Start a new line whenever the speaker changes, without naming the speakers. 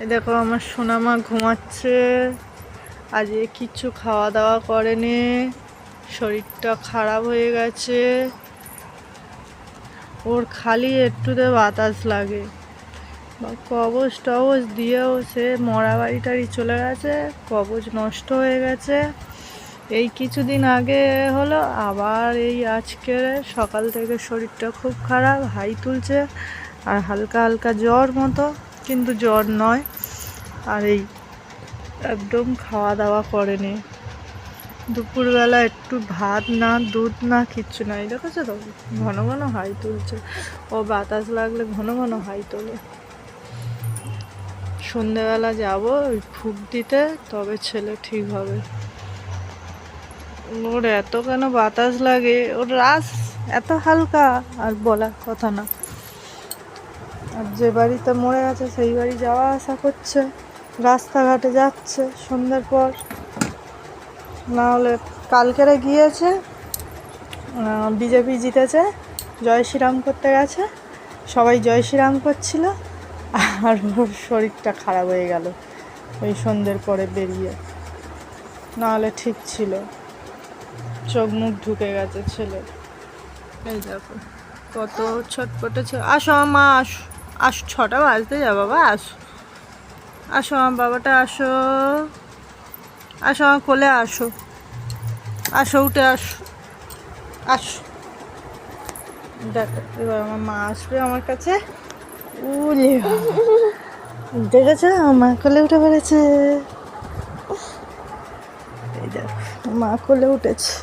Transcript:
এই দেখো আমার সোনামা ঘুমাচ্ছে। আজকে কিচ্ছু খাওয়া দাওয়া করেনি, শরীরটা খারাপ হয়ে গেছে। ওর খালি একটুতে বাতাস লাগে। কবজ টবজ দিয়েও সে মরা বাড়ি টাড়ি চলে গেছে, কবজ নষ্ট হয়ে গেছে। এই কিছুদিন আগে হলো, আবার এই আজকে সকাল থেকে শরীরটা খুব খারাপ, হাই তুলছে আর হালকা হালকা জ্বর মতো, কিন্তু জ্বর নয়। আর এই একদম খাওয়া দাওয়া করেনি। দুপুরবেলা একটু ভাত না, দুধ না, কিচ্ছু নাই। দেখেছো তো ঘন ঘন হাই তুলছে। ও বাতাস লাগলে ঘন ঘন হাই তোলে। সন্ধেবেলা যাবো ওই ফুঁক দিতে, তবে ছেলে ঠিক হবে। ওর এত কেন বাতাস লাগে, ওর রাস এত হালকা আর বলার কথা না। আর যে বাড়িতে মরে গেছে সেই বাড়ি যাওয়া আসা করছে, রাস্তাঘাটে যাচ্ছে সন্ধ্যের পর। না হলে কালকেরে গিয়েছে, বিজেপি জিতেছে, জয় শ্রীরাম করতে গেছে, সবাই জয় শ্রীরাম করছিল, আর ওর শরীরটা খারাপ হয়ে গেল ওই সন্ধ্যের পরে বেরিয়ে। নাহলে ঠিক ছিল, চোখ মুখ ঢুকে গেছে ছেলে। এই দেখো কত ছটপটেছে। আসো আমার মা, আসো আসো, 6টা বাজতে যা বাবা, আসো আসো আমার বাবাটা, আসো আসো আমার কোলে, আসো আসো, উঠে আসো আসো। দেখো এবার আমার মা আসবে আমার কাছে। উলে দেখেছে আমার মা কোলে উঠে পড়েছে। এই দেখো মা কোলে উঠেছে।